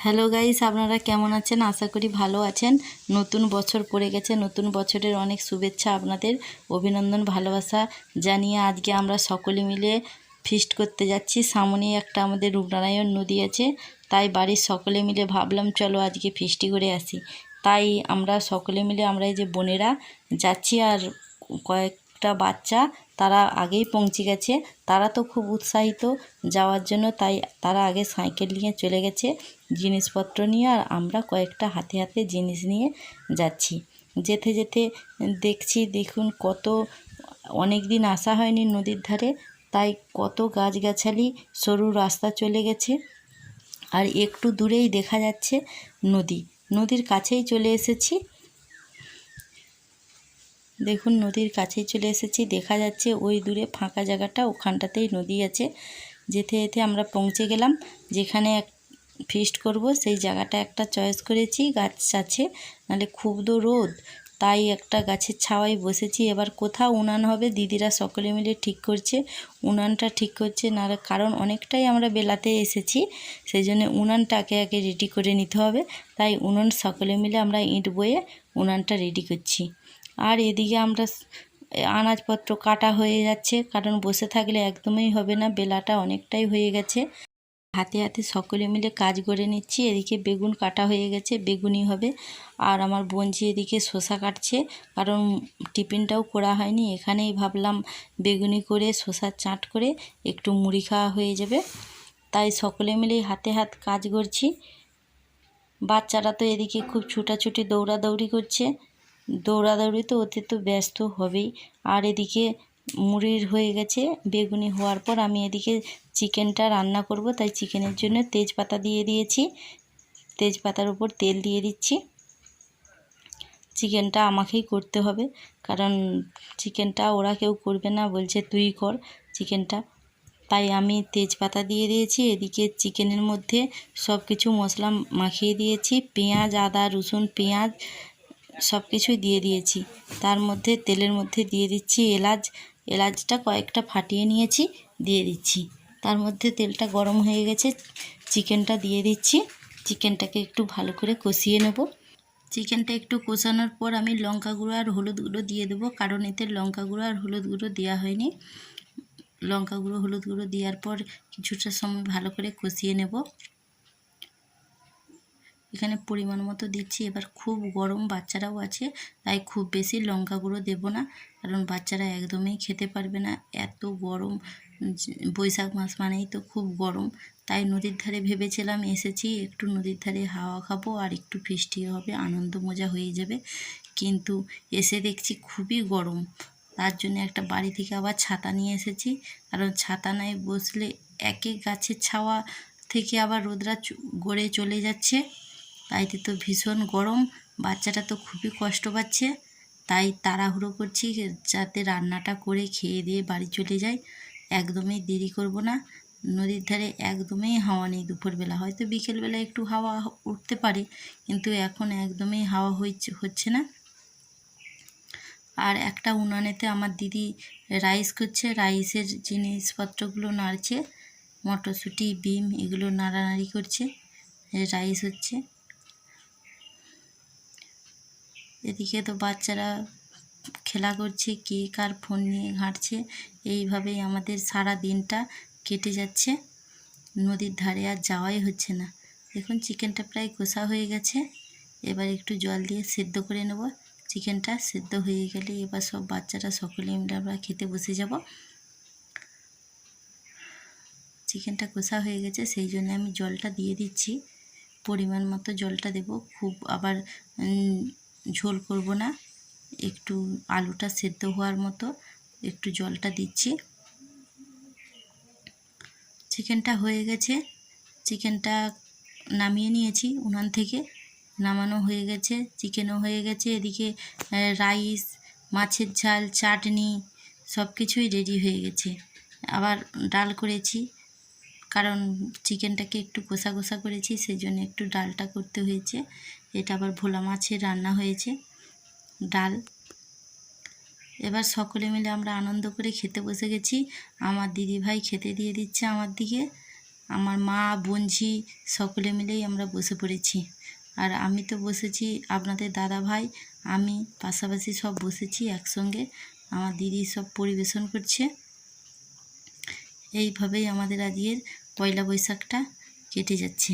Hello guys, আপনারা কেমন আছেন? আশা করি ভালো আছেন। নতুন বছর পড়ে গেছে, নতুন বছরের অনেক শুভেচ্ছা আপনাদের, অভিনন্দন, ভালোবাসা জানিয়ে আজকে আমরা সকলে মিলে ফিস্ট করতে যাচ্ছি। সামনেই একটা আমাদের রূপনারায়ণ নদী আছে, তাই বাড়ির সকলে মিলে ভাবলাম চলো আজকে ফিস্টি করে আসি। তাই আমরা সকলে মিলে আমরা এই যে বোনেরা যাচ্ছি, আর কয়েকটা বাচ্চা তারা আগেই পৌঁছে গেছে। তারা তো খুব উৎসাহিত যাওয়ার জন্য, তাই তারা আগে সাইকেল নিয়ে চলে গেছে জিনিসপত্র নিয়ে, আর আমরা কয়েকটা হাতে হাতে জিনিস নিয়ে যাচ্ছি। যেতে যেতে দেখুন কত, অনেক দিন আসা হয়নি নদীর ধারে, তাই কত গাছগাছালি, সরু রাস্তা চলে গেছে, আর একটু দূরেই দেখা যাচ্ছে নদীর কাছেই চলে এসেছি। দেখুন নদীর কাছেই চলে এসেছি, দেখা যাচ্ছে ওই দূরে ফাঁকা জায়গাটা, ওখানটাতেই নদী আছে। যেতে যেতে আমরা পৌঁছে গেলাম যেখানে ফিস্ট করব। সেই জায়গাটা একটা চয়েস করেছি, গাছ আছে, নাহলে খুব তো রোদ, তাই একটা গাছের ছাওয়ায় বসেছি। এবার কোথাও উনান হবে, দিদিরা সকলে মিলে ঠিক করছে, উনানটা ঠিক করছে না, কারণ অনেকটাই আমরা বেলাতে এসেছি, সেই জন্য উনানটা আগে রেডি করে নিতে হবে। তাই উনুন সকলে মিলে আমরা ইট বয়ে উনানটা রেডি করছি। আর এদিকে আমরা আনাজপত্র কাটা হয়ে যাচ্ছে, কারণ বসে থাকলে একদমই হবে না, বেলাটা অনেকটাই হয়ে গেছে। হাতে হাতে সকলে মিলে কাজ করে নিচ্ছি। এদিকে বেগুন কাটা হয়ে গেছে, বেগুনি হবে। আর আমার বোনঝি এদিকে শসা কাটছে, কারণ টিফিনটাও করা হয়নি। এখানেই ভাবলাম বেগুনি করে শসার চাট করে একটু মুড়ি খাওয়া হয়ে যাবে, তাই সকলে মিলেই হাতে হাত কাজ করছি। বাচ্চারা তো এদিকে খুব ছুটাছুটি দৌড়াদৌড়ি করছে, দৌড়াদৌড়ি তো ওতে তো ব্যস্ত হবেই। আর এদিকে মুড়ির হয়ে গেছে, বেগুনি হওয়ার পর আমি এদিকে চিকেনটা রান্না করব, তাই চিকেনের জন্য তেজপাতা দিয়ে দিয়েছি। তেজপাতার উপর তেল দিয়ে দিচ্ছি। চিকেনটা আমাকেই করতে হবে, কারণ চিকেনটা ওরা কেউ করবে না, বলছে তুই কর চিকেনটা, তাই আমি তেজপাতা দিয়ে দিয়েছি। এদিকে চিকেনের মধ্যে সব কিছু মশলা মাখিয়ে দিয়েছি, পেঁয়াজ, আদা, রসুন, পেঁয়াজ সব কিছুই দিয়ে দিয়েছি। তার মধ্যে তেলের মধ্যে দিয়ে দিচ্ছি এলাচটা কয়েকটা ফাটিয়ে নিয়েছি, দিয়ে দিচ্ছি। তার মধ্যে তেলটা গরম হয়ে গেছে, চিকেনটা দিয়ে দিচ্ছি। চিকেনটাকে একটু ভালো করে কষিয়ে নেব। চিকেনটা একটু কষানোর পর আমি লঙ্কা গুঁড়ো আর হলুদ গুঁড়ো দিয়ে দেবো, কারণ এতে লঙ্কা গুঁড়ো আর হলুদ গুঁড়ো দেওয়া হয়নি। লঙ্কা গুঁড়ো হলুদ গুঁড়ো দেওয়ার পর কিছুটা সময় ভালো করে কষিয়ে নেব। এখানে পরিমাণ মতো দিচ্ছি। এবার খুব গরম, বাচ্চারাও আছে, তাই খুব বেশি লঙ্কা গুঁড়ো দেবো না, কারণ বাচ্চারা একদমই খেতে পারবে না, এত গরম। বৈশাখ মাস মানেই তো খুব গরম, তাই নদীর ধারে ভেবেছিলাম এসেছি একটু নদীর ধারে হাওয়া খাবো আর একটু ফিস্টিও হবে, আনন্দ মজা হয়ে যাবে, কিন্তু এসে দেখছি খুবই গরম। তার জন্য একটা বাড়ি থেকে আবার ছাতা নিয়ে এসেছি, কারণ ছাতা নাই বসলে একে গাছের ছাওয়া থেকে আবার রোদরা গড়ে চলে যাচ্ছে, তাই তো ভীষণ গরম। বাচ্চাটা তো খুবই কষ্ট পাচ্ছে, তাই তাড়াহুড়ো করছি যাতে রান্নাটা করে খেয়ে দিয়ে বাড়ি চলে যাই। একদমই দেরি করব না। নদীর ধারে একদমই হাওয়া নেই দুপুরবেলা, হয়তো বিকেলবেলা একটু হাওয়া উঠতে পারে, কিন্তু এখন একদমই হাওয়া হচ্ছে না। আর একটা উনানেতে আমার দিদি রাইস করছে, রাইসের জিনিসপত্রগুলো নাড়ছে, মটরশুঁটি, বিম এগুলো নাড়ানাড়ি করছে, রাইস হচ্ছে। এদিকে তো বাচ্চারা খেলা করছে, কে কার ফোন নিয়ে ঘাঁটছে, এইভাবেই আমাদের সারা দিনটা কেটে যাচ্ছে। নদীর ধারে আর যাওয়াই হচ্ছে না। দেখুন চিকেনটা প্রায় কষা হয়ে গেছে, এবার একটু জল দিয়ে সেদ্ধ করে নেব। চিকেনটা সেদ্ধ হয়ে গেলে এবার সব বাচ্চারা সকলে মিলে আমরা খেতে বসে যাব। চিকেনটা কষা হয়ে গেছে, সেই জন্য আমি জলটা দিয়ে দিচ্ছি, পরিমাণ মতো জলটা দেব, খুব আবার ঝোল করব না, একটু আলুটা সেদ্ধ হওয়ার মতো একটু জলটা দিচ্ছি। চিকেনটা হয়ে গেছে, চিকেনটা নামিয়ে নিয়েছি উনান থেকে, নামানো হয়ে গেছে, চিকেনও হয়ে গেছে। এদিকে রাইস, মাছের ঝাল, চাটনি সব কিছুই রেডি হয়ে গেছে। আবার ডাল করেছি, কারণ চিকেনটাকে একটু কষা কষা করেছি, সেই জন্য একটু ডালটা করতে হয়েছে। এটা আবার ভোলা মাছের রান্না হয়েছে, ডাল। এবার সকলে মিলে আমরা আনন্দ করে খেতে বসে গেছি। আমার দিদিভাই খেতে দিয়ে দিচ্ছে আমার দিকে, আমার মা বোনঝি সকলে মিলেই আমরা বসে পড়েছি। আর আমি তো বসেছি, আপনাদের দাদা ভাই আমি পাশাপাশি সব বসেছি একসঙ্গে। আমার দিদি সব পরিবেশন করছে। এইভাবেই আমাদের আজকের পয়লা বৈশাখটা কেটে যাচ্ছে।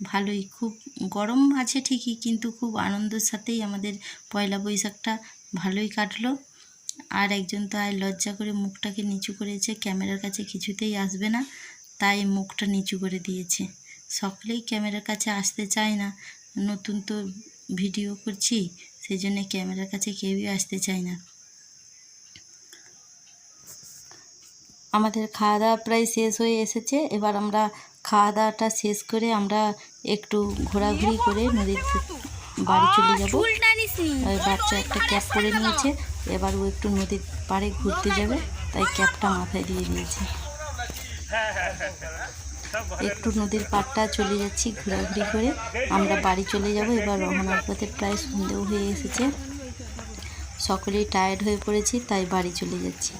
ভালোই, খুব গরম আছে ঠিকই, কিন্তু খুব আনন্দের সাথেই আমাদের পয়লা বৈশাখটা ভালোই কাটলো। আর একজন তো আর লজ্জা করে মুখটাকে নিচু করেছে, ক্যামেরার কাছে কিছুতেই আসবে না, তাই মুখটা নিচু করে দিয়েছে। সকলেই ক্যামেরার কাছে আসতে চায় না, নতুন তো ভিডিও করছি, সেই জন্যে ক্যামেরার কাছে কেউই আসতে চায় না। আমাদের খাওয়া দাওয়া প্রায় শেষ হয়ে এসেছে। এবার আমরা খাওয়া দাওয়াটা শেষ করে আমরা একটু ঘোরাঘুরি করে নদীর বাড়ি চলে যাব। ওই বাচ্চা একটা ক্যাপ পরে নিয়েছে, এবার ও একটু নদীর পাড়ে ঘুরতে যাবে, তাই ক্যাপটা মাথায় দিয়ে দিয়েছে। একটু নদীর পাড়টা চলে যাচ্ছি ঘোরাঘুরি করে, আমরা বাড়ি চলে যাব। এবার রওনার পথে প্রায় সন্ধ্যেও হয়ে এসেছে, সকলেই টায়ার্ড হয়ে পড়েছি, তাই বাড়ি চলে যাচ্ছি।